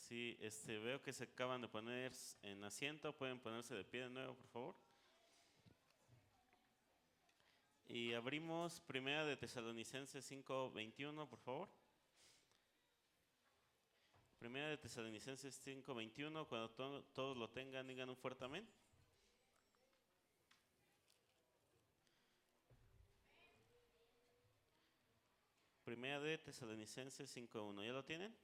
Sí, veo que se acaban de poner en asiento, pueden ponerse de pie de nuevo, por favor. Y abrimos Primera de Tesalonicenses 5:21, por favor. Primera de Tesalonicenses 5:21, cuando todos lo tengan, digan un fuerte amén. Primera de Tesalonicenses 5:1, ¿ya lo tienen?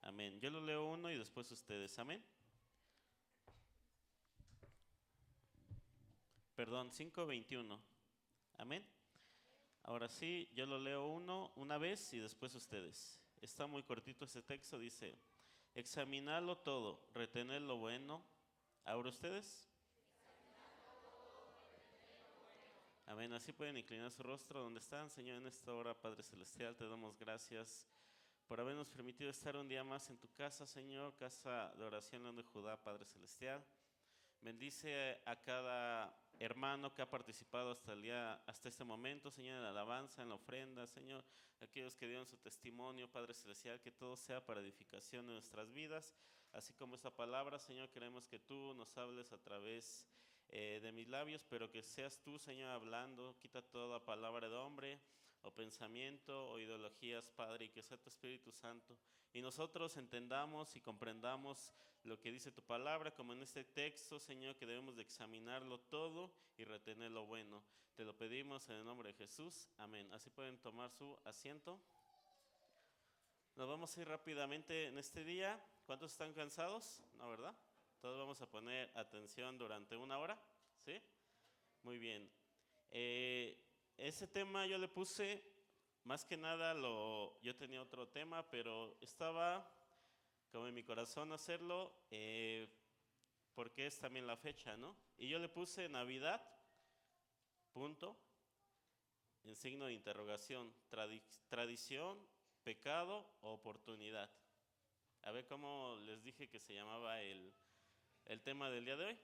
Amén. Yo lo leo uno y después ustedes, amén. Perdón, 5:21, amén. Ahora sí, yo lo leo una vez y después ustedes. Está muy cortito este texto, dice: examinadlo todo, retened lo bueno. ¿Ahora ustedes? Amén. Así pueden inclinar su rostro donde están. Señor, en esta hora, Padre Celestial, te damos gracias por habernos permitido estar un día más en tu casa, Señor, casa de oración León de Judá, Padre Celestial. Bendice a cada hermano que ha participado hasta este momento, Señor, en la alabanza, en la ofrenda, Señor, aquellos que dieron su testimonio, Padre Celestial, que todo sea para edificación de nuestras vidas, así como esta palabra, Señor, queremos que tú nos hables a través de mis labios, pero que seas tú, Señor, hablando. Quita toda palabra de hombre o pensamiento o ideologías, Padre, y que sea tu Espíritu Santo y nosotros entendamos y comprendamos lo que dice tu palabra, como en este texto, Señor, que debemos de examinarlo todo y retener lo bueno. Te lo pedimos en el nombre de Jesús, amén. Así pueden tomar su asiento. Nos vamos a ir rápidamente en este día. ¿Cuántos están cansados? ¿No, verdad? Todos vamos a poner atención durante una hora, ¿sí? Muy bien. Ese tema yo le puse, más que nada, yo tenía otro tema, pero estaba como en mi corazón hacerlo, porque es también la fecha, ¿no? Y yo le puse Navidad, punto, en signo de interrogación, tradición, pecado o oportunidad. A ver cómo les dije que se llamaba el tema del día de hoy.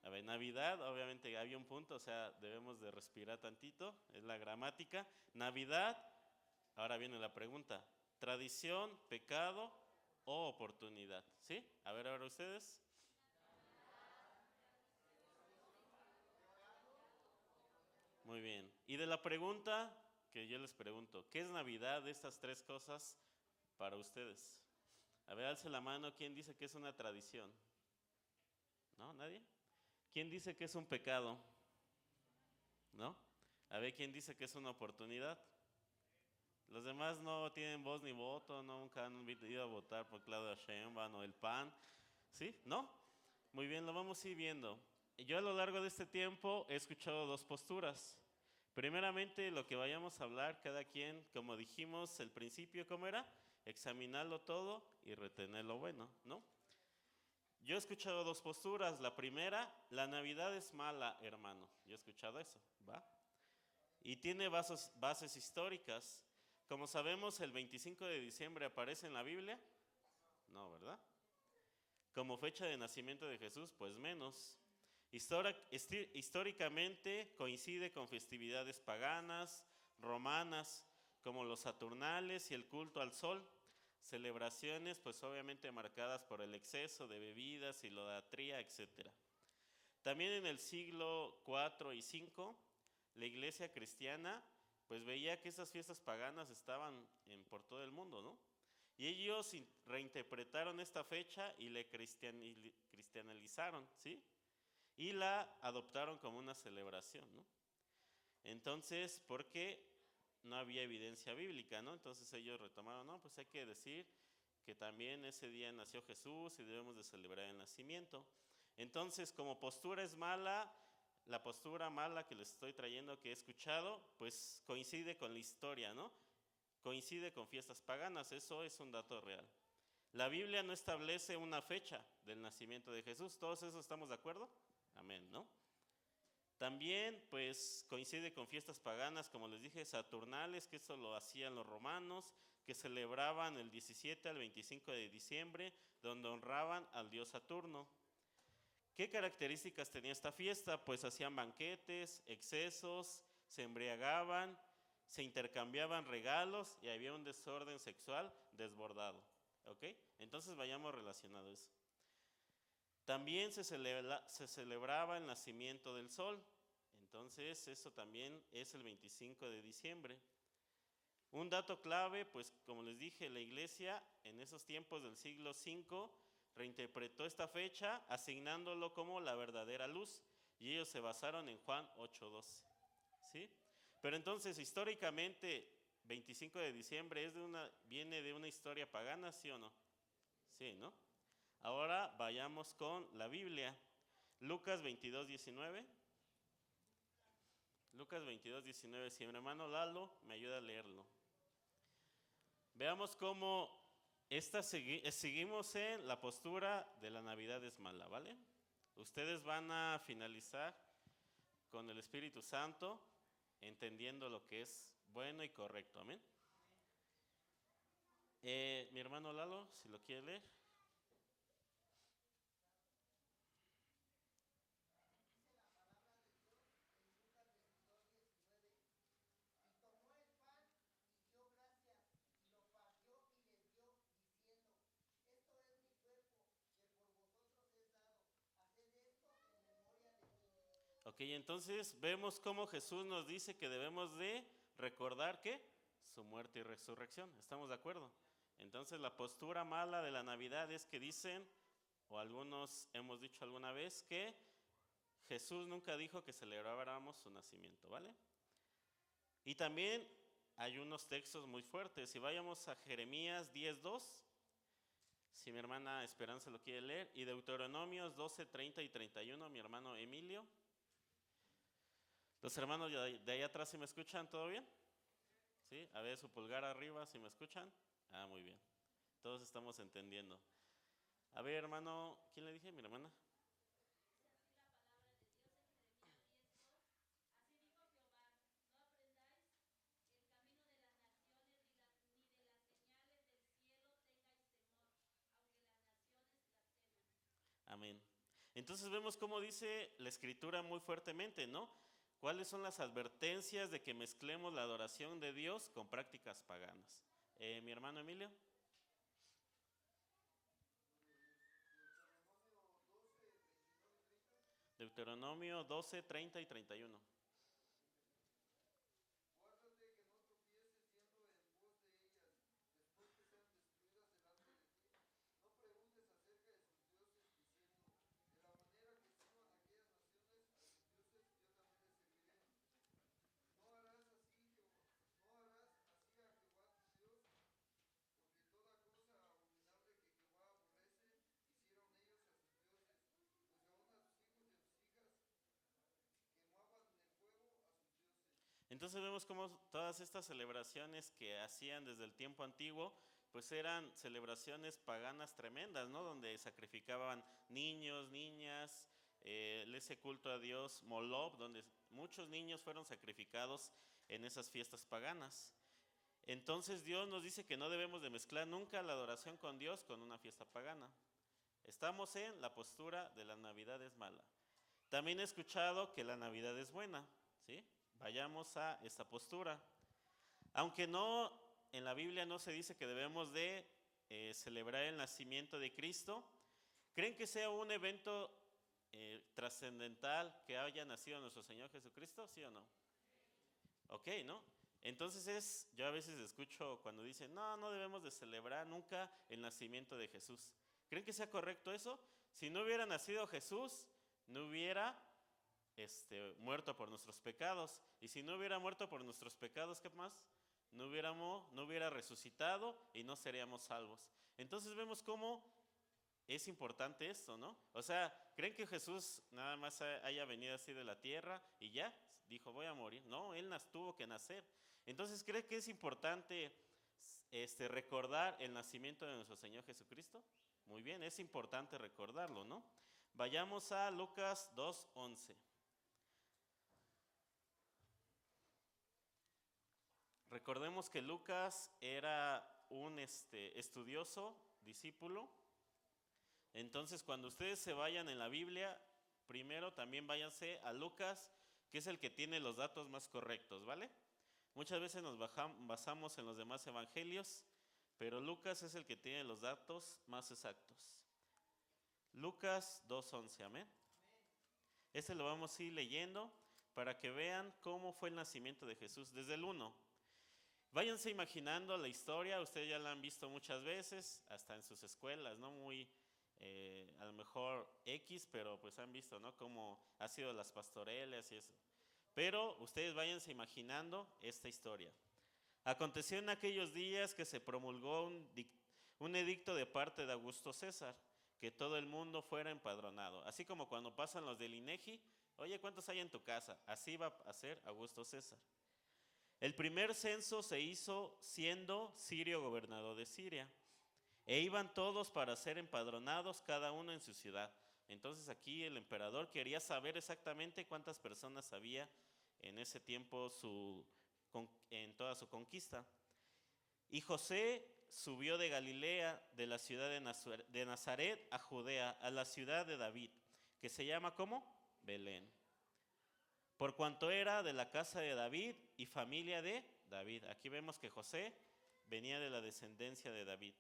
A ver, Navidad, obviamente había un punto, o sea, debemos de respirar tantito, es la gramática. Navidad, ahora viene la pregunta: tradición, pecado o oportunidad, ¿sí? A ver, ahora ustedes. Muy bien. Y de la pregunta que yo les pregunto, ¿qué es Navidad de estas tres cosas para ustedes? A ver, alce la mano, ¿quién dice que es una tradición? ¿No? ¿Nadie? ¿Quién dice que es un pecado? ¿No? A ver, ¿quién dice que es una oportunidad? Los demás no tienen voz ni voto, nunca han ido a votar por Claudia Sheinbaum o el PAN, ¿sí? ¿No? Muy bien, lo vamos a ir viendo. Yo a lo largo de este tiempo he escuchado dos posturas. Primeramente, lo que vayamos a hablar, cada quien, como dijimos al principio, ¿cómo era? Examinarlo todo y retener lo bueno, ¿no? Yo he escuchado dos posturas. La primera, la Navidad es mala, hermano. Yo he escuchado eso, ¿va? Y tiene bases históricas. Como sabemos, el 25 de diciembre aparece en la Biblia. No, ¿verdad? Como fecha de nacimiento de Jesús, pues menos. Históricamente coincide con festividades paganas, romanas, como los Saturnales y el culto al sol. Celebraciones, pues obviamente marcadas por el exceso de bebidas, idolatría, etc. También en el siglo IV y V, la iglesia cristiana pues veía que esas fiestas paganas estaban por todo el mundo, ¿no? Y ellos reinterpretaron esta fecha y le cristianizaron, ¿sí? Y la adoptaron como una celebración, ¿no? Entonces, ¿por qué no había evidencia bíblica, no? Entonces ellos retomaron, no, pues hay que decir que también ese día nació Jesús y debemos de celebrar el nacimiento. Entonces, como postura es mala, la postura mala que les estoy trayendo, que he escuchado, pues coincide con la historia, ¿no? Coincide con fiestas paganas, eso es un dato real. La Biblia no establece una fecha del nacimiento de Jesús, ¿todos eso estamos de acuerdo? Amén, ¿no? También pues coincide con fiestas paganas, como les dije, saturnales, que eso lo hacían los romanos, que celebraban el 17 al 25 de diciembre, donde honraban al dios Saturno. ¿Qué características tenía esta fiesta? Pues hacían banquetes, excesos, se embriagaban, se intercambiaban regalos y había un desorden sexual desbordado. ¿Ok? Entonces vayamos relacionando eso. También se celebraba el nacimiento del sol. Entonces eso también es el 25 de diciembre. Un dato clave, pues como les dije, la iglesia en esos tiempos del siglo V reinterpretó esta fecha asignándolo como la verdadera luz y ellos se basaron en Juan 8:12. ¿Sí? Pero entonces históricamente 25 de diciembre viene de una historia pagana, ¿sí o no? Sí, ¿no? Ahora vayamos con la Biblia. Lucas 22:19. Lucas 22:19. Si mi hermano Lalo me ayuda a leerlo. Veamos cómo seguimos en la postura de la Navidad es mala, ¿vale? Ustedes van a finalizar con el Espíritu Santo, entendiendo lo que es bueno y correcto, amén. Mi hermano Lalo, si lo quiere leer. Ok, entonces vemos cómo Jesús nos dice que debemos de recordar que su muerte y resurrección. ¿Estamos de acuerdo? Entonces la postura mala de la Navidad es que dicen, o algunos hemos dicho alguna vez, que Jesús nunca dijo que celebráramos su nacimiento, ¿vale? Y también hay unos textos muy fuertes. Si vayamos a Jeremías 10:2, si mi hermana Esperanza lo quiere leer, y Deuteronomios 12:30 y 31, mi hermano Emilio. Los hermanos de allá atrás, ¿sí me escuchan? ¿Todo bien? ¿Sí? A ver su pulgar arriba, ¿sí me escuchan? Ah, muy bien. Todos estamos entendiendo. A ver, hermano, ¿quién le dije? Mi hermana. Amén. Entonces vemos cómo dice la Escritura muy fuertemente, ¿no? ¿Cuáles son las advertencias de que mezclemos la adoración de Dios con prácticas paganas? Mi hermano Emilio. Deuteronomio 12:30 y 31. Entonces vemos cómo todas estas celebraciones que hacían desde el tiempo antiguo, pues eran celebraciones paganas tremendas, ¿no? Donde sacrificaban niños, niñas, ese culto a Dios Moloch, donde muchos niños fueron sacrificados en esas fiestas paganas. Entonces Dios nos dice que no debemos de mezclar nunca la adoración con Dios con una fiesta pagana. Estamos en la postura de la Navidad es mala. También he escuchado que la Navidad es buena, ¿sí? Vayamos a esta postura. Aunque no, en la Biblia no se dice que debemos de celebrar el nacimiento de Cristo, ¿creen que sea un evento trascendental que haya nacido nuestro Señor Jesucristo? ¿Sí o no? Ok, ¿no? Entonces yo a veces escucho cuando dicen, no, no debemos de celebrar nunca el nacimiento de Jesús. ¿Creen que sea correcto eso? Si no hubiera nacido Jesús, no hubiera muerto por nuestros pecados. Y si no hubiera muerto por nuestros pecados, ¿qué más? No hubiera resucitado y no seríamos salvos. Entonces vemos cómo es importante esto, ¿no? O sea, ¿creen que Jesús nada más haya venido así de la tierra y ya dijo voy a morir? No, Él tuvo que nacer. Entonces, ¿creen que es importante recordar el nacimiento de nuestro Señor Jesucristo? Muy bien, es importante recordarlo, ¿no? Vayamos a Lucas 2:11. Recordemos que Lucas era un estudioso, discípulo. Entonces, cuando ustedes se vayan en la Biblia, primero también váyanse a Lucas, que es el que tiene los datos más correctos, ¿vale? Muchas veces nos basamos en los demás evangelios, pero Lucas es el que tiene los datos más exactos. Lucas 2:11, amén. Este lo vamos a ir leyendo para que vean cómo fue el nacimiento de Jesús desde el 1. Váyanse imaginando la historia, ustedes ya la han visto muchas veces, hasta en sus escuelas, ¿no? Muy, a lo mejor X, pero pues han visto, ¿no? Cómo ha sido las pastorelas y eso. Pero ustedes váyanse imaginando esta historia. Aconteció en aquellos días que se promulgó un edicto de parte de Augusto César, que todo el mundo fuera empadronado. Así como cuando pasan los del INEGI, oye, ¿cuántos hay en tu casa? Así va a ser Augusto César. El primer censo se hizo siendo Sirio gobernador de Siria, e iban todos para ser empadronados, cada uno en su ciudad. Entonces aquí el emperador quería saber exactamente cuántas personas había en ese tiempo en toda su conquista. Y José subió de Galilea, de la ciudad de Nazaret a Judea, a la ciudad de David, que se llama ¿cómo? Belén. Por cuanto era de la casa de David y familia de David. Aquí vemos que José venía de la descendencia de David.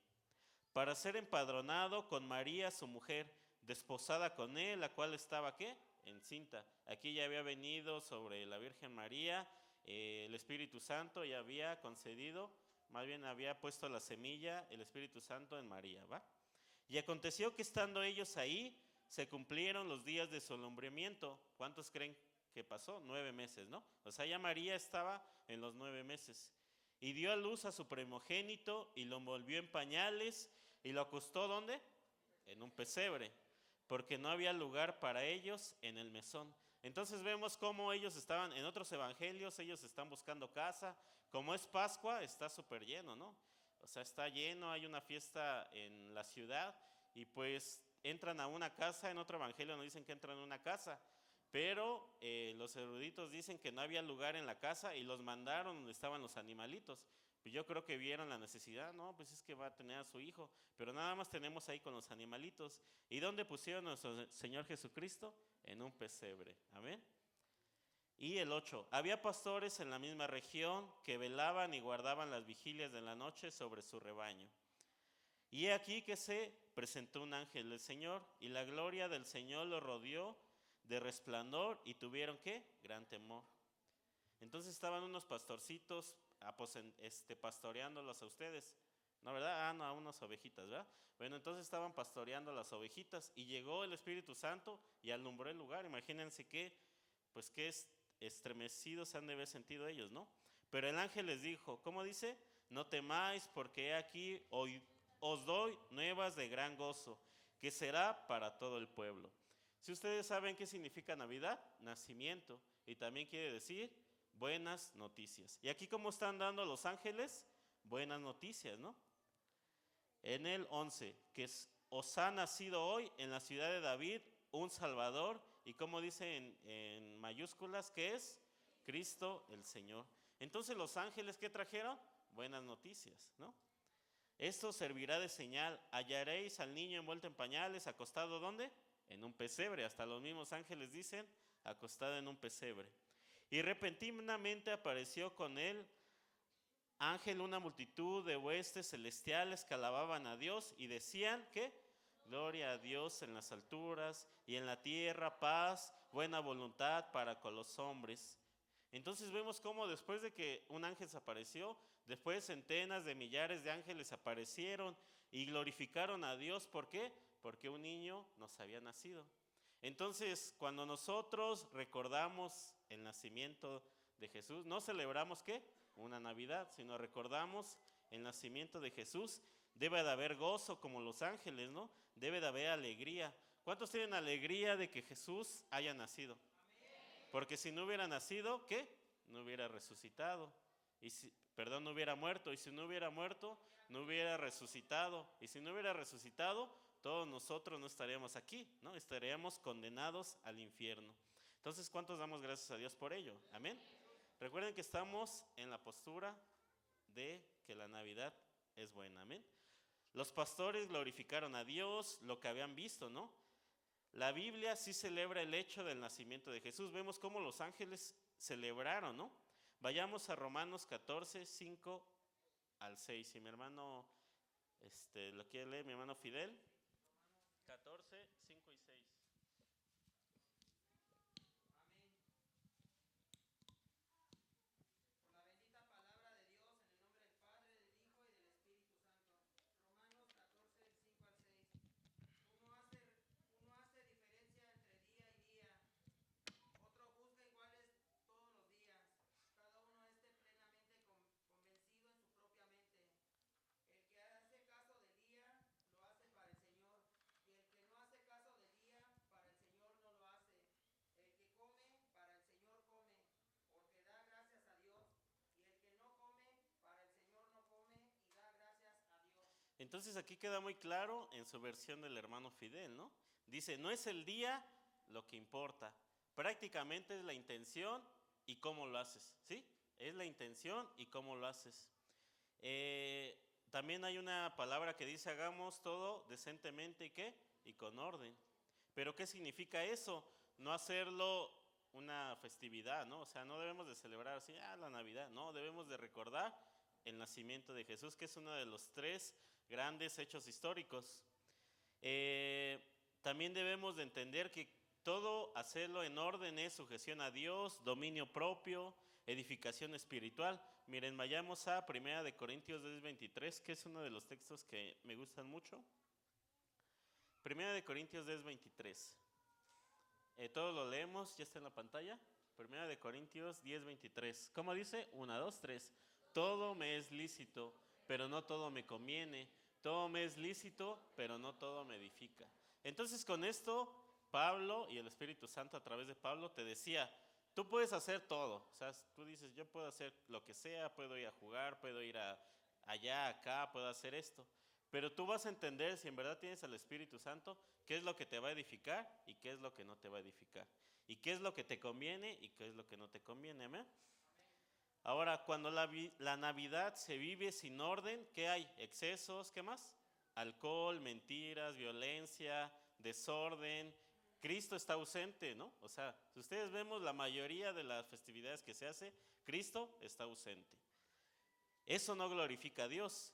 Para ser empadronado con María, su mujer, desposada con él, la cual estaba, ¿qué? Encinta. Aquí ya había venido sobre la Virgen María, el Espíritu Santo ya había concedido, más bien había puesto la semilla, el Espíritu Santo en María, ¿va? Y aconteció que estando ellos ahí, se cumplieron los días de su alumbramiento. ¿Cuántos creen que pasó? 9 meses, ¿no? O sea, ya María estaba en los 9 meses. Y dio a luz a su primogénito y lo envolvió en pañales y lo acostó, ¿dónde? En un pesebre, porque no había lugar para ellos en el mesón. Entonces vemos cómo ellos estaban, en otros evangelios, ellos están buscando casa. Como es Pascua, está súper lleno, ¿no? O sea, está lleno, hay una fiesta en la ciudad y pues entran a una casa. En otro evangelio nos dicen que entran a una casa, pero los eruditos dicen que no había lugar en la casa y los mandaron donde estaban los animalitos. Pues yo creo que vieron la necesidad, no, pues es que va a tener a su hijo, pero nada más tenemos ahí con los animalitos. ¿Y dónde pusieron a nuestro Señor Jesucristo? En un pesebre, amén. Y el 8, había pastores en la misma región que velaban y guardaban las vigilias de la noche sobre su rebaño. Y he aquí que se presentó un ángel del Señor, y la gloria del Señor los rodeó de resplandor, y tuvieron, ¿qué? Gran temor. Entonces estaban unos pastorcitos pastoreándolos a ustedes, ¿no, verdad? No, a unas ovejitas, ¿verdad? Bueno, entonces estaban pastoreando las ovejitas y llegó el Espíritu Santo y alumbró el lugar. Imagínense que, pues qué estremecidos se han de haber sentido ellos, ¿no? Pero el ángel les dijo, ¿cómo dice? No temáis, porque aquí hoy os doy nuevas de gran gozo, que será para todo el pueblo. Si ustedes saben qué significa Navidad, nacimiento, y también quiere decir buenas noticias. Y aquí, ¿cómo están dando los ángeles? Buenas noticias, ¿no? En el 11, que os ha nacido hoy en la ciudad de David un Salvador, y como dice en mayúsculas, que es Cristo el Señor. Entonces los ángeles, ¿qué trajeron? Buenas noticias, ¿no? Esto servirá de señal, hallaréis al niño envuelto en pañales, acostado, ¿dónde? En un pesebre. Hasta los mismos ángeles dicen, acostado en un pesebre. Y repentinamente apareció con él ángel, una multitud de huestes celestiales que alababan a Dios y decían, ¿qué? Gloria a Dios en las alturas y en la tierra paz, buena voluntad para con los hombres. Entonces vemos cómo después de que un ángel se apareció, después centenas de millares de ángeles aparecieron y glorificaron a Dios. ¿Por qué? Porque un niño nos había nacido. Entonces, cuando nosotros recordamos el nacimiento de Jesús, no celebramos ¿qué? Una Navidad, sino recordamos el nacimiento de Jesús. Debe de haber gozo como los ángeles, ¿no? Debe de haber alegría. ¿Cuántos tienen alegría de que Jesús haya nacido? Porque si no hubiera nacido, ¿qué? No hubiera resucitado. No hubiera muerto. Y si no hubiera muerto, no hubiera resucitado. Y si no hubiera resucitado, todos nosotros no estaríamos aquí, ¿no? Estaríamos condenados al infierno. Entonces, ¿cuántos damos gracias a Dios por ello? Amén. Recuerden que estamos en la postura de que la Navidad es buena. Amén. Los pastores glorificaron a Dios, lo que habían visto, ¿no? La Biblia sí celebra el hecho del nacimiento de Jesús. Vemos cómo los ángeles celebraron, ¿no? Vayamos a Romanos 14, 5 al 6. Si mi hermano lo quiere leer, mi hermano Fidel. 14, 5 y 6. Entonces aquí queda muy claro en su versión del hermano Fidel, ¿no? Dice, no es el día lo que importa, prácticamente es la intención y cómo lo haces, ¿sí? Es la intención y cómo lo haces. También hay una palabra que dice, hagamos todo decentemente y ¿qué? Y con orden. Pero ¿qué significa eso? No hacerlo una festividad, ¿no? O sea, no debemos de celebrar así, la Navidad, no, debemos de recordar el nacimiento de Jesús, que es uno de los 3 grandes hechos históricos. También debemos de entender que todo hacerlo en orden es sujeción a Dios, dominio propio, edificación espiritual. Miren, vayamos a 1 Corintios 10:23, que es uno de los textos que me gustan mucho. 1 Corintios 10:23. Todos lo leemos, ya está en la pantalla. 1 Corintios 10:23. ¿Cómo dice? 1, 2, 3. Todo me es lícito, pero no todo me conviene. Todo me es lícito, pero no todo me edifica. Entonces con esto, Pablo y el Espíritu Santo a través de Pablo te decía, tú puedes hacer todo. O sea, tú dices, yo puedo hacer lo que sea, puedo ir a jugar, puedo ir allá, acá, puedo hacer esto. Pero tú vas a entender, si en verdad tienes al Espíritu Santo, qué es lo que te va a edificar y qué es lo que no te va a edificar. Y qué es lo que te conviene y qué es lo que no te conviene. ¿Amén? Ahora, cuando la Navidad se vive sin orden, ¿qué hay? Excesos, ¿qué más? Alcohol, mentiras, violencia, desorden. Cristo está ausente, ¿no? O sea, si ustedes vemos la mayoría de las festividades que se hace, Cristo está ausente. Eso no glorifica a Dios.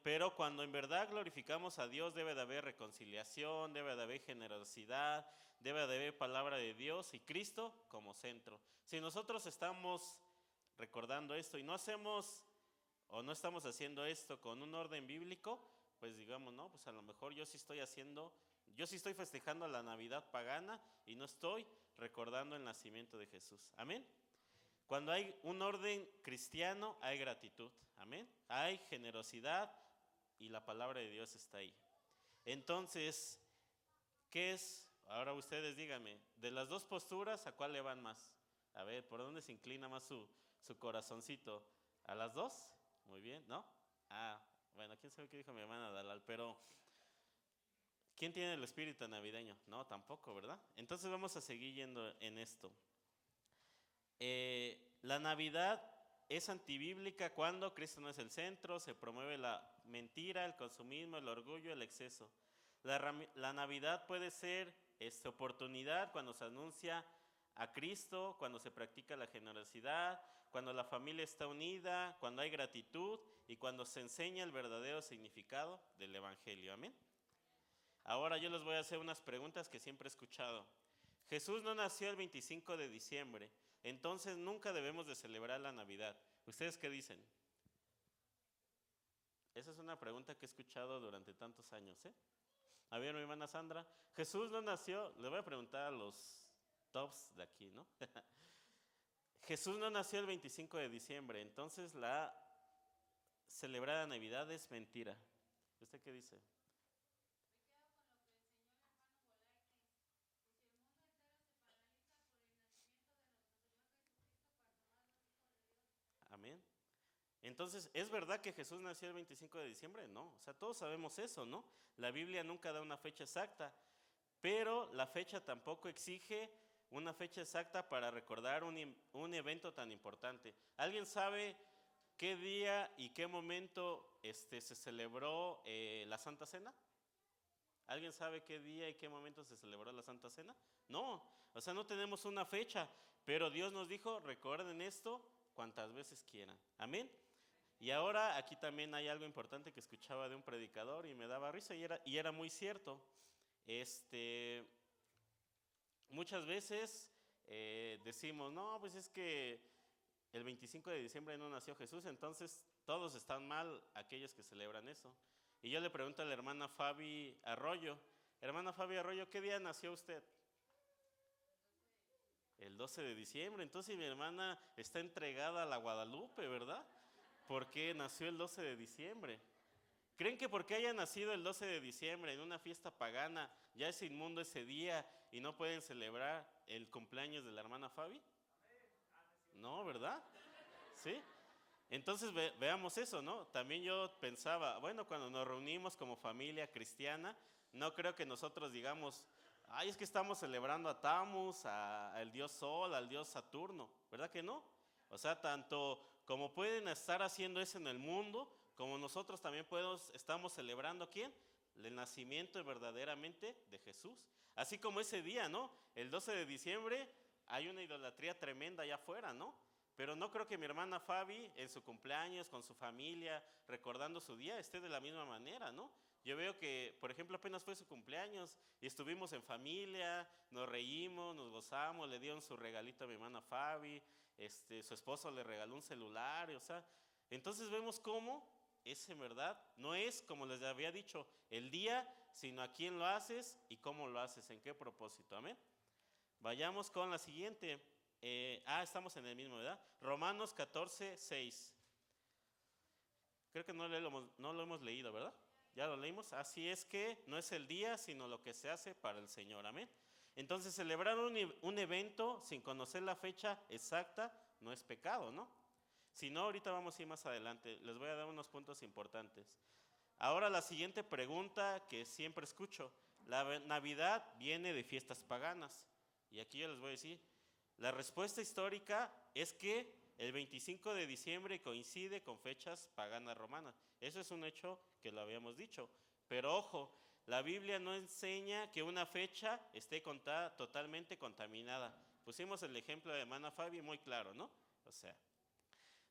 Pero cuando en verdad glorificamos a Dios, debe de haber reconciliación, debe de haber generosidad, debe de haber palabra de Dios y Cristo como centro. Si nosotros estamos recordando esto y no hacemos o no estamos haciendo esto con un orden bíblico, pues digamos, no, pues a lo mejor yo sí estoy festejando la Navidad pagana y no estoy recordando el nacimiento de Jesús. Amén. Cuando hay un orden cristiano, hay gratitud, amén. Hay generosidad y la palabra de Dios está ahí. Entonces, ¿qué es? Ahora ustedes díganme, de las dos posturas, ¿a cuál le van más? A ver, ¿por dónde se inclina más su corazoncito? ¿A las dos? Muy bien, ¿no? Bueno, quién sabe qué dijo mi hermana Dalal, pero ¿quién tiene el espíritu navideño? No, tampoco, ¿verdad? Entonces vamos a seguir yendo en esto. La Navidad es antibíblica cuando Cristo no es el centro, se promueve la mentira, el consumismo, el orgullo, el exceso. La Navidad puede ser oportunidad cuando se anuncia a Cristo, cuando se practica la generosidad, cuando la familia está unida, cuando hay gratitud y cuando se enseña el verdadero significado del Evangelio. Amén. Ahora yo les voy a hacer unas preguntas que siempre he escuchado. Jesús no nació el 25 de diciembre, entonces nunca debemos de celebrar la Navidad. ¿Ustedes qué dicen? Esa es una pregunta que he escuchado durante tantos años, ¿eh? A ver, mi hermana Sandra, Jesús no nació, le voy a preguntar a los tops de aquí, ¿no? Jesús no nació el 25 de diciembre, entonces la celebrada Navidad es mentira. ¿Usted qué dice? Amén. Entonces, ¿es verdad que Jesús nació el 25 de diciembre? No, o sea, todos sabemos eso, ¿no? La Biblia nunca da una fecha exacta, pero la fecha tampoco exige una fecha exacta para recordar un evento tan importante. ¿Alguien sabe qué día y qué momento se celebró la Santa Cena? ¿Alguien sabe qué día y qué momento se celebró la Santa Cena? No, o sea, no tenemos una fecha, Pero Dios nos dijo, recuerden esto cuantas veces quieran. Amén. Y ahora aquí también hay algo importante que escuchaba de un predicador y me daba risa y era muy cierto. Muchas veces decimos, no, pues es que el 25 de diciembre no nació Jesús, entonces todos están mal aquellos que celebran eso. Y yo le pregunto a la hermana Fabi Arroyo, hermana Fabi Arroyo, ¿qué día nació usted? El 12 de diciembre, entonces mi hermana está entregada a la Guadalupe, ¿verdad? ¿Por qué nació el 12 de diciembre? ¿Creen que porque haya nacido el 12 de diciembre en una fiesta pagana ya es inmundo ese día y no pueden celebrar el cumpleaños de la hermana Fabi? No, ¿verdad? ¿Sí? Entonces veamos eso, ¿no? También yo pensaba, bueno, cuando nos reunimos como familia cristiana, no creo que nosotros digamos, ay, es que estamos celebrando a Tammuz, al dios Sol, al dios Saturno, ¿verdad que no? O sea, tanto como pueden estar haciendo eso en el mundo, como nosotros también estamos celebrando ¿a quién? El nacimiento verdaderamente de Jesús. Así como ese día, ¿no? El 12 de diciembre hay una idolatría tremenda allá afuera, ¿no? Pero no creo que mi hermana Fabi en su cumpleaños, con su familia, recordando su día, esté de la misma manera, ¿no? Yo veo que, por ejemplo, apenas fue su cumpleaños y estuvimos en familia, nos reímos, nos gozamos, le dieron su regalito a mi hermana Fabi, su esposo le regaló un celular, o sea, entonces vemos cómo es en verdad, no es como les había dicho el día, sino a quién lo haces y cómo lo haces, en qué propósito, amén. Vayamos con la siguiente. Estamos en el mismo, ¿verdad? Romanos 14, 6. Creo que no lo hemos leído, ¿verdad? Ya lo leímos. Así es que no es el día, sino lo que se hace para el Señor. Amén. Entonces, celebrar un evento sin conocer la fecha exacta no es pecado, ¿no? Si no, ahorita vamos a ir más adelante. Les voy a dar unos puntos importantes. Ahora la siguiente pregunta que siempre escucho. La Navidad viene de fiestas paganas. Y aquí yo les voy a decir, la respuesta histórica es que el 25 de diciembre coincide con fechas paganas romanas. Eso es un hecho que lo habíamos dicho. Pero ojo, la Biblia no enseña que una fecha esté totalmente contaminada. Pusimos el ejemplo de hermana Fabi muy claro, ¿no? O sea,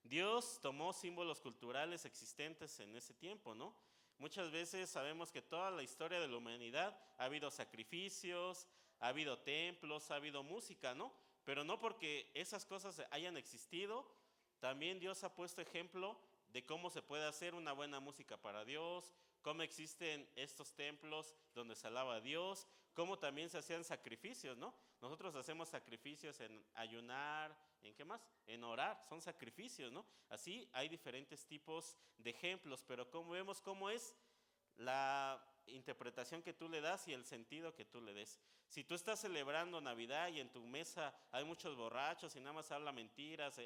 Dios tomó símbolos culturales existentes en ese tiempo, ¿no? Muchas veces sabemos que toda la historia de la humanidad ha habido sacrificios, ha habido templos, ha habido música, ¿no? Pero no porque esas cosas hayan existido, también Dios ha puesto ejemplo de cómo se puede hacer una buena música para Dios, cómo existen estos templos donde se alaba a Dios, cómo también se hacían sacrificios, ¿no? Nosotros hacemos sacrificios en ayunar, ¿en qué más? En orar, son sacrificios, ¿no? Así hay diferentes tipos de ejemplos, pero como vemos cómo es la interpretación que tú le das y el sentido que tú le des. Si tú estás celebrando Navidad y en tu mesa hay muchos borrachos y nada más habla mentiras,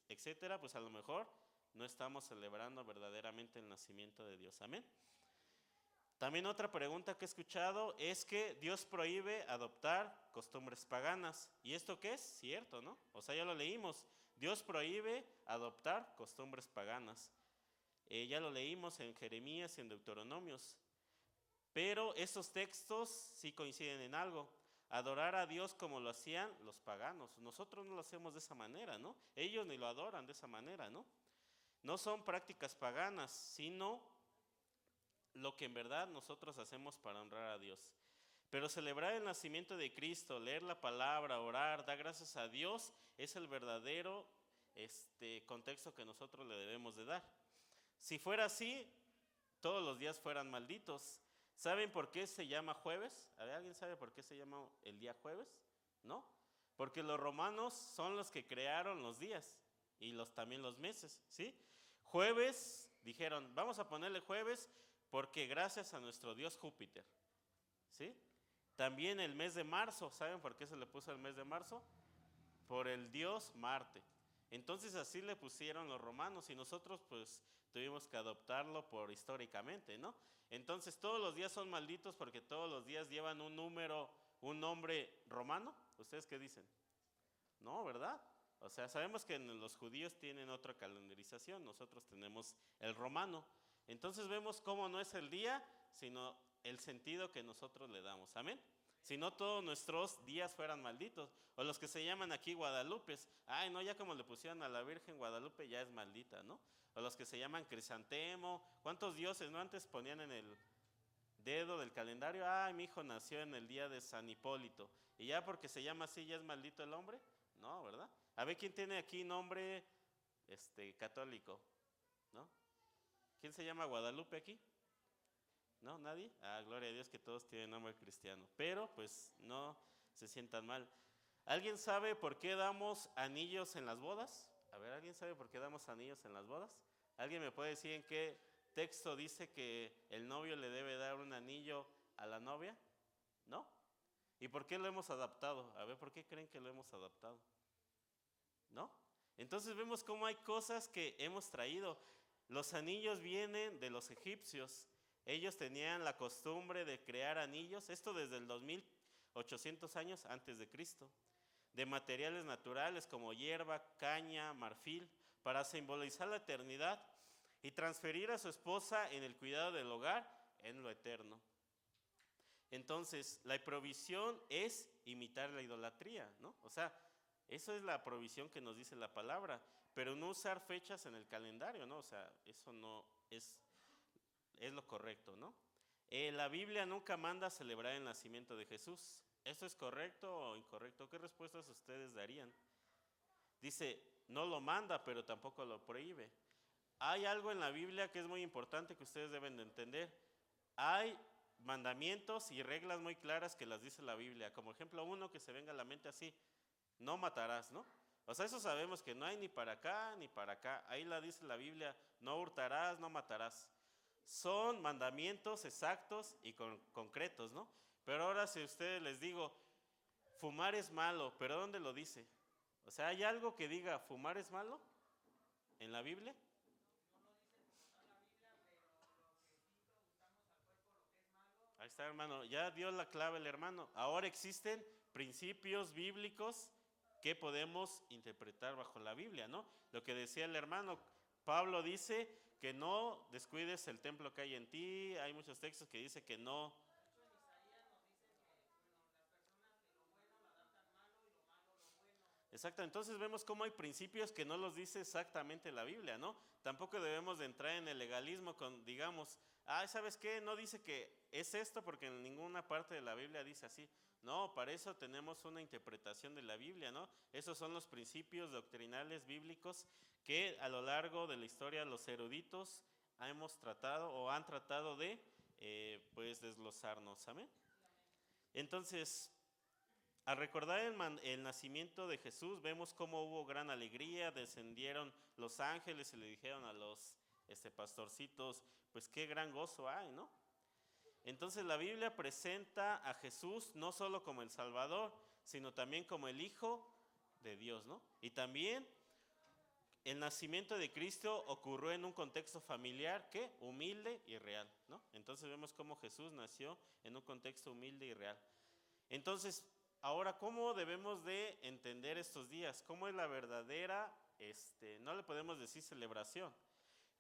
etcétera, pues a lo mejor no estamos celebrando verdaderamente el nacimiento de Dios. Amén. También otra pregunta que he escuchado es que Dios prohíbe adoptar costumbres paganas. ¿Y esto qué es? Cierto, ¿no? O sea, ya lo leímos. Dios prohíbe adoptar costumbres paganas. Ya lo leímos en Jeremías y en Deuteronomios. Pero estos textos sí coinciden en algo. Adorar a Dios como lo hacían los paganos. Nosotros no lo hacemos de esa manera, ¿no? Ellos ni lo adoran de esa manera, ¿no? No son prácticas paganas, sino lo que en verdad nosotros hacemos para honrar a Dios. Pero celebrar el nacimiento de Cristo, leer la palabra, orar, dar gracias a Dios, es el verdadero contexto que nosotros le debemos de dar. Si fuera así, todos los días fueran malditos. ¿Saben por qué se llama jueves? A ver, ¿alguien sabe por qué se llama el día jueves? ¿No? Porque los romanos son los que crearon los días y también los meses, ¿sí? Jueves, dijeron, vamos a ponerle jueves porque gracias a nuestro dios Júpiter, ¿sí? También el mes de marzo, ¿saben por qué se le puso el mes de marzo? Por el dios Marte. Entonces así le pusieron los romanos y nosotros pues tuvimos que adoptarlo por históricamente, ¿no? Entonces todos los días son malditos porque todos los días llevan un número, un nombre romano. ¿Ustedes qué dicen? No, ¿verdad? O sea, sabemos que los judíos tienen otra calendarización, nosotros tenemos el romano. Entonces vemos cómo no es el día, sino el sentido que nosotros le damos. Amén. Si no, todos nuestros días fueran malditos. O los que se llaman aquí Guadalupes. Ay, no, ya como le pusieron a la Virgen Guadalupe ya es maldita, ¿no? O los que se llaman Crisantemo. ¿Cuántos dioses, no? Antes ponían en el dedo del calendario, ay, mi hijo nació en el día de San Hipólito. Y ya porque se llama así, ¿ya es maldito el hombre? No, ¿verdad? A ver, ¿quién tiene aquí nombre católico? ¿No? ¿Quién se llama Guadalupe aquí? ¿No? ¿Nadie? Ah, gloria a Dios que todos tienen nombre cristiano. Pero pues no se sientan mal. ¿Alguien sabe por qué damos anillos en las bodas? A ver, ¿alguien sabe por qué damos anillos en las bodas? ¿Alguien me puede decir en qué texto dice que el novio le debe dar un anillo a la novia? ¿No? ¿Y por qué lo hemos adaptado? A ver, ¿por qué creen que lo hemos adaptado? ¿No? Entonces vemos cómo hay cosas que hemos traído. Los anillos vienen de los egipcios. Ellos tenían la costumbre de crear anillos, esto desde el 2800 años antes de Cristo, de materiales naturales como hierba, caña, marfil, para simbolizar la eternidad y transferir a su esposa en el cuidado del hogar en lo eterno. Entonces, la provisión es imitar la idolatría, ¿no? O sea, eso es la provisión que nos dice la palabra, pero no usar fechas en el calendario, ¿no? O sea, eso no es lo correcto, ¿no? La Biblia nunca manda a celebrar el nacimiento de Jesús. ¿Esto es correcto o incorrecto? ¿Qué respuestas ustedes darían? Dice, no lo manda, pero tampoco lo prohíbe. Hay algo en la Biblia que es muy importante que ustedes deben de entender. Hay mandamientos y reglas muy claras que las dice la Biblia. Como ejemplo, uno que se venga a la mente así, no matarás, ¿no? O sea, eso sabemos que no hay ni para acá ni para acá. Ahí la dice la Biblia, no hurtarás, no matarás. Son mandamientos exactos y concretos, ¿no? Pero ahora si a ustedes les digo, fumar es malo, ¿pero dónde lo dice? O sea, ¿hay algo que diga fumar es malo en la Biblia? Ahí está, hermano. Ya dio la clave el hermano. Ahora existen principios bíblicos que podemos interpretar bajo la Biblia, ¿no? Lo que decía el hermano, Pablo dice que no descuides el templo que hay en ti. Hay muchos textos que dice que no. Exacto, entonces vemos cómo hay principios que no los dice exactamente la Biblia, ¿no? Tampoco debemos de entrar en el legalismo con, digamos, ¿sabes qué? No dice que es esto porque en ninguna parte de la Biblia dice así. No, para eso tenemos una interpretación de la Biblia, ¿no? Esos son los principios doctrinales bíblicos que a lo largo de la historia los eruditos hemos tratado o han tratado de, pues, desglosarnos, ¿amén? Entonces, al recordar el nacimiento de Jesús, vemos cómo hubo gran alegría, descendieron los ángeles y le dijeron a los pastorcitos, pues qué gran gozo hay, ¿no? Entonces la Biblia presenta a Jesús no solo como el Salvador, sino también como el Hijo de Dios, ¿no? Y también el nacimiento de Cristo ocurrió en un contexto familiar, ¿qué? Humilde y real, ¿no? Entonces vemos cómo Jesús nació en un contexto humilde y real. Entonces, ahora, ¿cómo debemos de entender estos días? ¿Cómo es la verdadera, no le podemos decir celebración,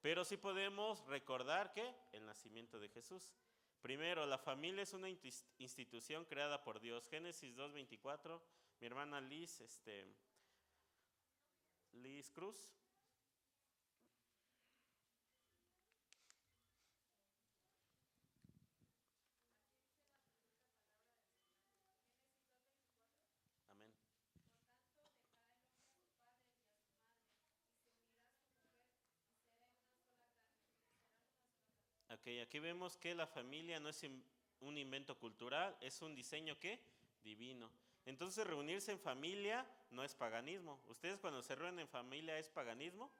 pero sí podemos recordar que el nacimiento de Jesús? Primero, la familia es una institución creada por Dios. Génesis 2:24, mi hermana Liz Cruz. Amén. Ok, aquí vemos que la familia no es un invento cultural, es un diseño ¿qué? Divino. Entonces reunirse en familia no es paganismo. ¿Ustedes cuando se reúnen en familia es paganismo?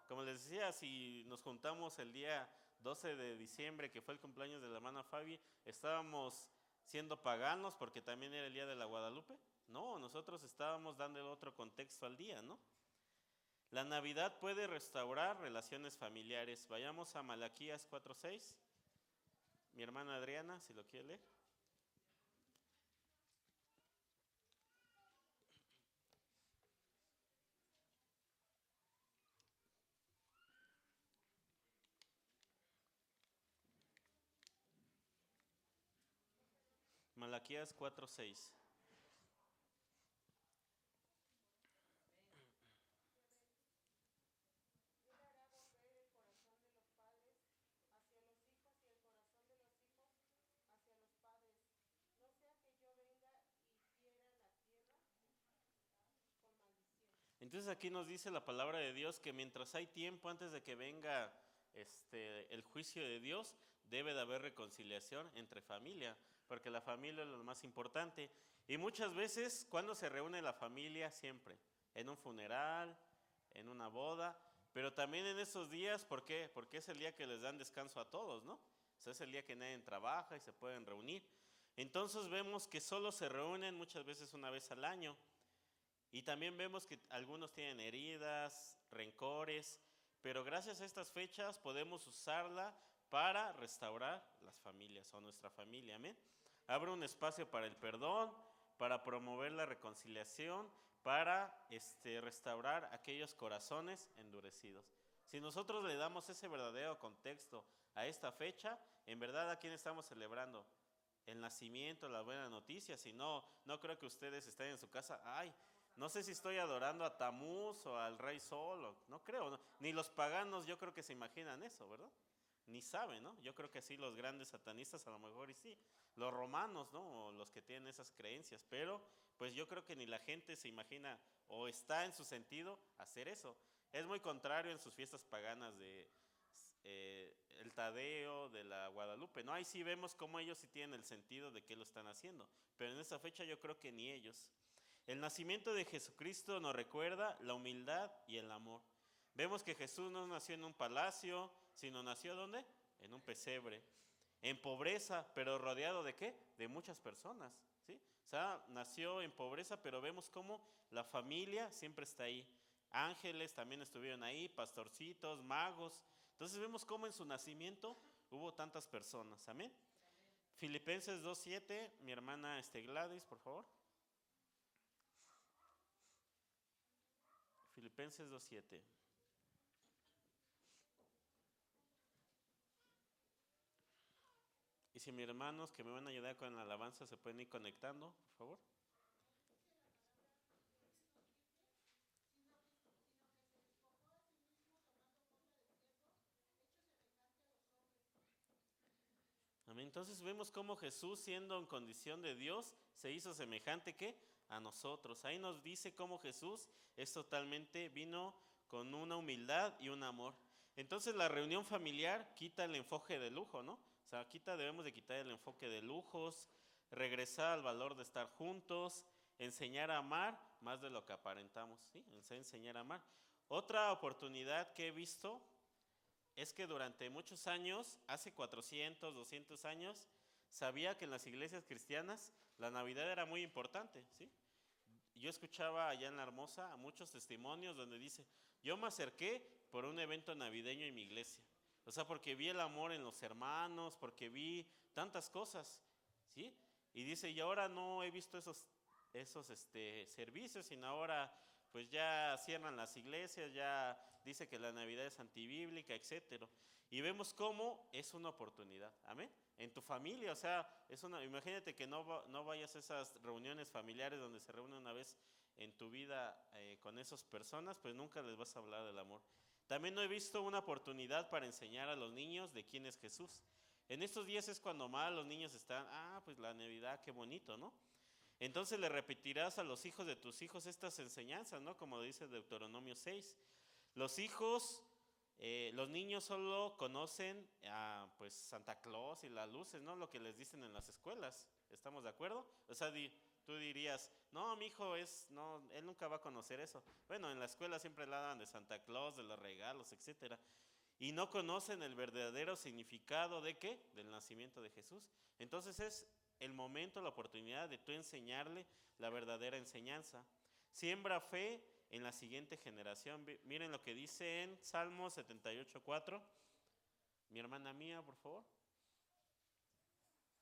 Como les decía, si nos juntamos el día 12 de diciembre, que fue el cumpleaños de la hermana Fabi, ¿estábamos siendo paganos porque también era el día de la Guadalupe? No, nosotros estábamos dando otro contexto al día, ¿no? La Navidad puede restaurar relaciones familiares. Vayamos a Malaquías 4:6. Mi hermana Adriana, si lo quiere leer. Malaquías 4:6. Entonces aquí nos dice la palabra de Dios que mientras hay tiempo antes de que venga el juicio de Dios, debe de haber reconciliación entre familia, porque la familia es lo más importante. Y muchas veces, ¿cuándo se reúne la familia? Siempre, en un funeral, en una boda, pero también en esos días, ¿por qué? Porque es el día que les dan descanso a todos, ¿no? O sea, es el día que nadie trabaja y se pueden reunir. Entonces vemos que solo se reúnen muchas veces una vez al año. Y también vemos que algunos tienen heridas, rencores, pero gracias a estas fechas podemos usarla para restaurar las familias o nuestra familia, amén. Abre un espacio para el perdón, para promover la reconciliación, para restaurar aquellos corazones endurecidos. Si nosotros le damos ese verdadero contexto a esta fecha, en verdad, ¿a quién estamos celebrando? El nacimiento, la buena noticia. Si no, no creo que ustedes estén en su casa, ay, no sé si estoy adorando a Tamuz o al Rey Sol, no creo, ¿no? Ni los paganos yo creo que se imaginan eso, ¿verdad? Ni saben, ¿no? Yo creo que sí, los grandes satanistas a lo mejor y sí, los romanos, ¿no? O los que tienen esas creencias, pero pues yo creo que ni la gente se imagina o está en su sentido hacer eso. Es muy contrario en sus fiestas paganas de el Tadeo, de la Guadalupe, ¿no? Ahí sí vemos cómo ellos sí tienen el sentido de qué lo están haciendo, pero en esa fecha yo creo que ni ellos. El nacimiento de Jesucristo nos recuerda la humildad y el amor. Vemos que Jesús no nació en un palacio, sino nació ¿dónde? En un pesebre. En pobreza, pero rodeado de ¿qué? De muchas personas, ¿sí? O sea, nació en pobreza, pero vemos cómo la familia siempre está ahí. Ángeles también estuvieron ahí, pastorcitos, magos. Entonces vemos cómo en su nacimiento hubo tantas personas. Amén. Filipenses 2:7, mi hermana Gladys, por favor. Filipenses 2:7. Y si mis hermanos que me van a ayudar con la alabanza se pueden ir conectando, por favor. Amén. Entonces vemos cómo Jesús, siendo en condición de Dios, se hizo semejante ¿qué? A nosotros. Ahí nos dice cómo Jesús es totalmente, vino con una humildad y un amor. Entonces la reunión familiar quita el enfoque de lujo, ¿no? O sea, debemos de quitar el enfoque de lujos, regresar al valor de estar juntos, enseñar a amar más de lo que aparentamos, ¿sí? Enseñar a amar. Otra oportunidad que he visto es que durante muchos años, hace 400, 200 años, sabía que en las iglesias cristianas la Navidad era muy importante, ¿sí? Yo escuchaba allá en La Hermosa a muchos testimonios donde dice, yo me acerqué por un evento navideño en mi iglesia. O sea, porque vi el amor en los hermanos, porque vi tantas cosas, ¿sí? Y dice, y ahora no he visto esos servicios, sino ahora pues ya cierran las iglesias, ya dice que la Navidad es antibíblica, etcétera. Y vemos cómo es una oportunidad, amén. En tu familia, o sea, imagínate que no vayas a esas reuniones familiares donde se reúne una vez en tu vida con esas personas, pues nunca les vas a hablar del amor. También no he visto una oportunidad para enseñar a los niños de quién es Jesús. En estos días es cuando más los niños están, pues la Navidad, qué bonito, ¿no? Entonces le repetirás a los hijos de tus hijos estas enseñanzas, ¿no? Como dice Deuteronomio 6. Los hijos, los niños solo conocen a pues Santa Claus y las luces, ¿no? Lo que les dicen en las escuelas. ¿Estamos de acuerdo? O sea, tú dirías, no, mi hijo no, él nunca va a conocer eso. Bueno, en la escuela siempre le hablan de Santa Claus, de los regalos, etcétera. Y no conocen el verdadero significado de ¿qué? Del nacimiento de Jesús. Entonces es el momento, la oportunidad de tú enseñarle la verdadera enseñanza. Siembra fe en la siguiente generación. Miren lo que dice en Salmo 78:4. Mi hermana mía, por favor.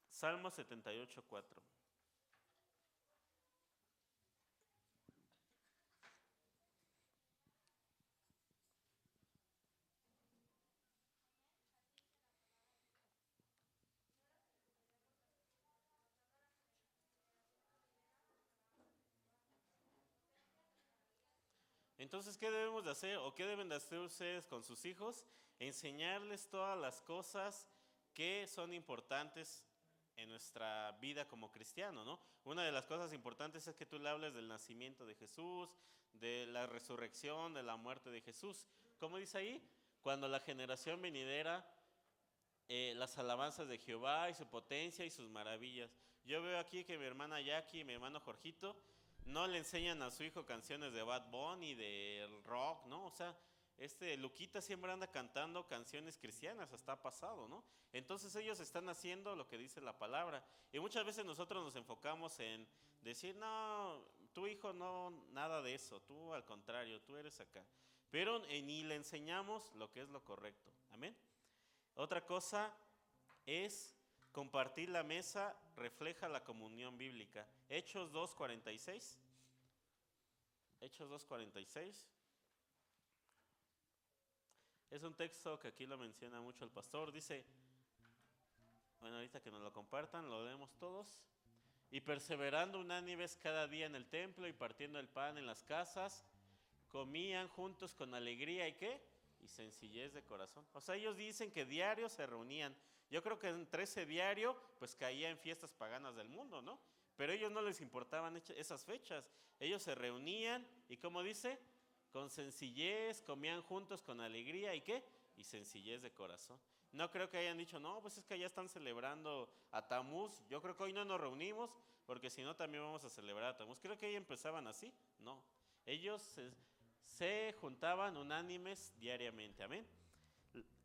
Salmo 78:4. Entonces, ¿qué debemos de hacer o qué deben de hacer ustedes con sus hijos? Enseñarles todas las cosas que son importantes en nuestra vida como cristiano, ¿no? Una de las cosas importantes es que tú le hables del nacimiento de Jesús, de la resurrección, de la muerte de Jesús. ¿Cómo dice ahí? Cuando la generación venidera, las alabanzas de Jehová y su potencia y sus maravillas. Yo veo aquí que mi hermana Jackie y mi hermano Jorgito no le enseñan a su hijo canciones de Bad Bunny, del rock, ¿no? O sea, Luquita siempre anda cantando canciones cristianas, hasta ha pasado, ¿no? Entonces ellos están haciendo lo que dice la palabra. Y muchas veces nosotros nos enfocamos en decir, no, tu hijo no, nada de eso, tú al contrario, tú eres acá. Pero ni le enseñamos lo que es lo correcto. Amén. Otra cosa es compartir la mesa, refleja la comunión bíblica. Hechos 2:46. Hechos 2:46. Es un texto que aquí lo menciona mucho el pastor. Dice, bueno, ahorita que nos lo compartan, lo leemos todos. Y perseverando unánimes cada día en el templo y partiendo el pan en las casas, comían juntos con alegría y ¿qué? Y sencillez de corazón. O sea, ellos dicen que diario se reunían. Yo creo que entre ese diario, pues caía en fiestas paganas del mundo, ¿no? Pero a ellos no les importaban esas fechas. Ellos se reunían y, ¿cómo dice? Con sencillez, comían juntos con alegría y ¿qué? Y sencillez de corazón. No creo que hayan dicho, no, pues es que ya están celebrando a Tamuz. Yo creo que hoy no nos reunimos porque si no también vamos a celebrar a Tamuz. Creo que ahí empezaban así. No. Ellos se juntaban unánimes diariamente. Amén.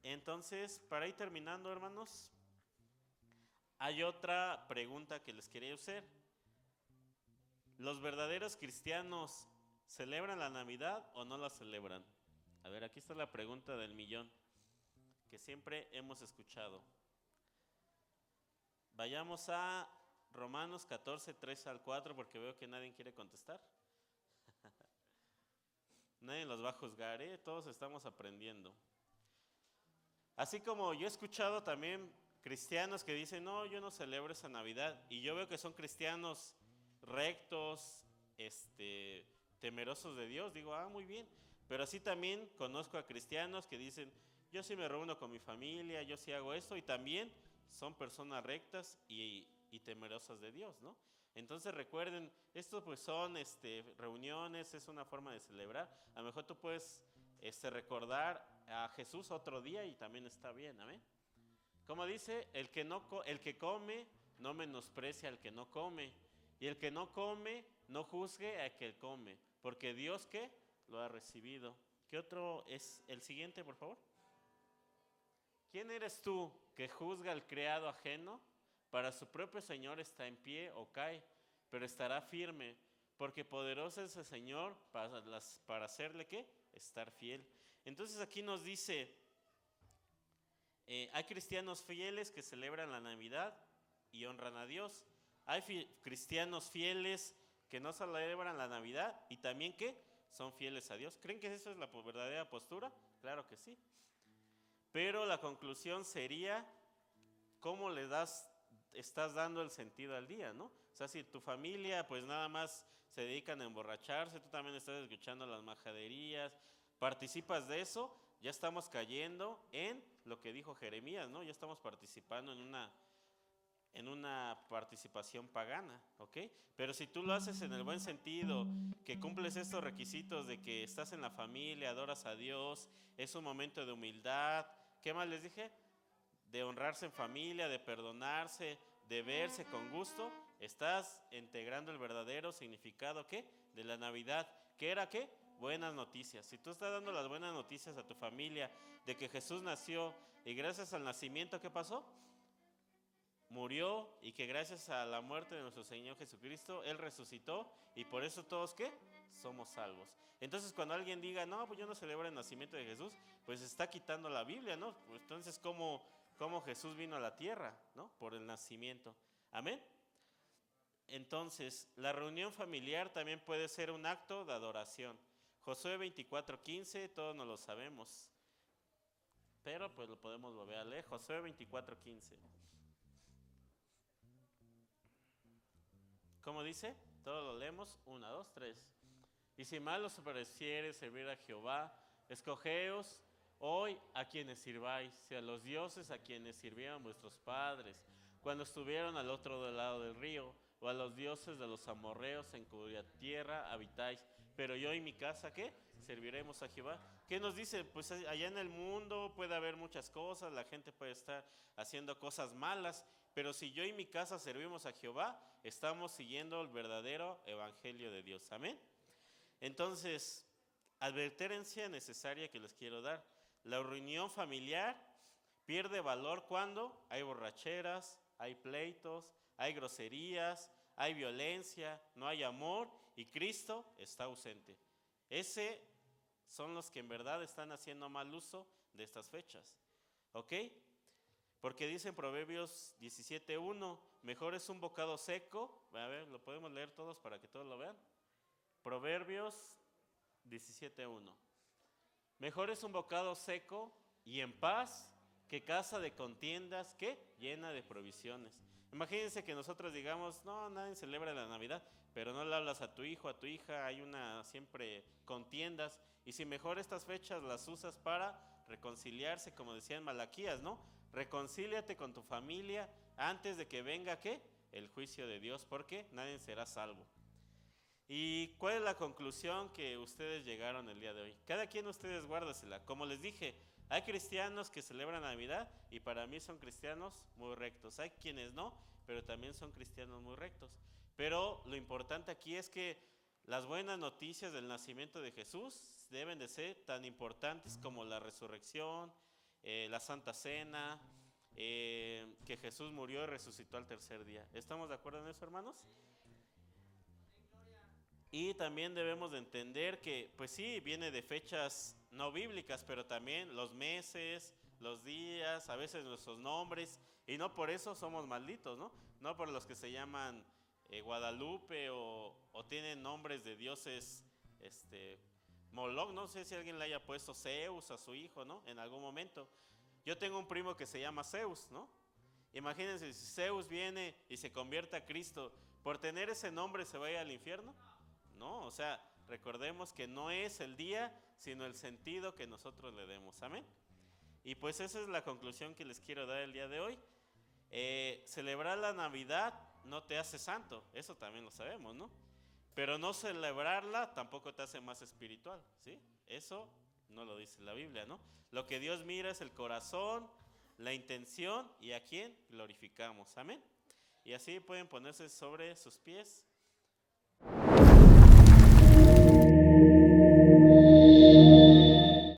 Entonces, para ir terminando, hermanos, hay otra pregunta que les quería hacer. ¿Los verdaderos cristianos celebran la Navidad o no la celebran? A ver, aquí está la pregunta del millón que siempre hemos escuchado. Vayamos a Romanos 14, 3 al 4, porque veo que nadie quiere contestar. Nadie los va a juzgar, ¿eh? Todos estamos aprendiendo. Así como yo he escuchado también cristianos que dicen, no, yo no celebro esa Navidad. Y yo veo que son cristianos rectos, temerosos de Dios. Digo, muy bien. Pero así también conozco a cristianos que dicen, yo sí me reúno con mi familia, yo sí hago esto. Y también son personas rectas y temerosas de Dios, ¿no? Entonces recuerden, esto pues son reuniones, es una forma de celebrar. A lo mejor tú puedes recordar a Jesús otro día y también está bien, amén. Como dice, el que come no menosprecia al que no come, y el que no come no juzgue al que come, porque Dios ¿qué? Lo ha recibido. ¿Qué otro es el siguiente, por favor? ¿Quién eres tú que juzga al criado ajeno? Para su propio Señor está en pie o cae, pero estará firme, porque poderoso es el Señor para hacerle ¿qué? Estar fiel. Entonces aquí nos dice, hay cristianos fieles que celebran la Navidad y honran a Dios. Hay cristianos fieles que no celebran la Navidad y también ¿qué? Son fieles a Dios. ¿Creen que esa es la verdadera postura? Claro que sí. Pero la conclusión sería, ¿cómo le estás dando el sentido al día, ¿no? O sea, si tu familia pues nada más se dedican a emborracharse, tú también estás escuchando las majaderías, participas de eso, ya estamos cayendo en lo que dijo Jeremías, ¿no? Ya estamos participando en una participación pagana, ¿ok? Pero si tú lo haces en el buen sentido, que cumples estos requisitos de que estás en la familia, adoras a Dios, es un momento de humildad, ¿qué más les dije? De honrarse en familia, de perdonarse, de verse con gusto, estás integrando el verdadero significado ¿qué? De la Navidad. ¿Qué era qué? Buenas noticias. Si tú estás dando las buenas noticias a tu familia de que Jesús nació y gracias al nacimiento, ¿qué pasó? Murió y que gracias a la muerte de nuestro Señor Jesucristo, Él resucitó y por eso todos ¿qué? Somos salvos. Entonces cuando alguien diga, no, pues yo no celebro el nacimiento de Jesús, pues está quitando la Biblia, ¿no? Pues entonces, ¿cómo Jesús vino a la tierra, ¿no? Por el nacimiento. Amén. Entonces, la reunión familiar también puede ser un acto de adoración. Josué 24:15, todos nos lo sabemos, pero pues lo podemos volver a leer. Josué 24:15. ¿Cómo dice? Todos lo leemos. 1, 2, 3. Y si mal os pareciere servir a Jehová, escogeos hoy a quienes sirváis, si a los dioses a quienes sirvieron vuestros padres, cuando estuvieron al otro lado del río, o a los dioses de los amorreos en cuya tierra habitáis. Pero yo y mi casa, ¿qué? Serviremos a Jehová. ¿Qué nos dice? Pues allá en el mundo puede haber muchas cosas, la gente puede estar haciendo cosas malas, pero si yo y mi casa servimos a Jehová, estamos siguiendo el verdadero evangelio de Dios. Amén. Entonces, advertencia necesaria que les quiero dar. La reunión familiar pierde valor cuando hay borracheras, hay pleitos, hay groserías, hay violencia, no hay amor y Cristo está ausente. Ese son los que en verdad están haciendo mal uso de estas fechas. ¿Ok? Porque dice en Proverbios 17:1, mejor es un bocado seco. A ver, lo podemos leer todos para que todos lo vean. Proverbios 17:1. Mejor es un bocado seco y en paz que casa de contiendas, ¿qué? Llena de provisiones. Imagínense que nosotros digamos, no, nadie celebra la Navidad, pero no le hablas a tu hijo, a tu hija, hay siempre contiendas. Y si mejor estas fechas las usas para reconciliarse, como decía en Malaquías, ¿no? Reconcíliate con tu familia antes de que venga, ¿qué? El juicio de Dios, porque nadie será salvo. ¿Y cuál es la conclusión que ustedes llegaron el día de hoy? Cada quien de ustedes guárdasela. Como les dije, hay cristianos que celebran Navidad y para mí son cristianos muy rectos. Hay quienes no, pero también son cristianos muy rectos. Pero lo importante aquí es que las buenas noticias del nacimiento de Jesús deben de ser tan importantes como la resurrección, la Santa Cena, que Jesús murió y resucitó al tercer día. ¿Estamos de acuerdo en eso, hermanos? Y también debemos de entender que, pues sí, viene de fechas no bíblicas, pero también los meses, los días, a veces nuestros nombres, y no por eso somos malditos, ¿no? No por los que se llaman Guadalupe o tienen nombres de dioses, Moloch, no sé si alguien le haya puesto Zeus a su hijo, ¿no? En algún momento. Yo tengo un primo que se llama Zeus, ¿no? Imagínense, si Zeus viene y se convierte a Cristo, ¿por tener ese nombre se va a ir al infierno? No, o sea, recordemos que no es el día, sino el sentido que nosotros le demos. Amén. Y pues esa es la conclusión que les quiero dar el día de hoy. Celebrar la Navidad no te hace santo, eso también lo sabemos, ¿no? Pero no celebrarla tampoco te hace más espiritual, ¿sí? Eso no lo dice la Biblia, ¿no? Lo que Dios mira es el corazón, la intención y a quién glorificamos. Amén. Y así pueden ponerse sobre sus pies.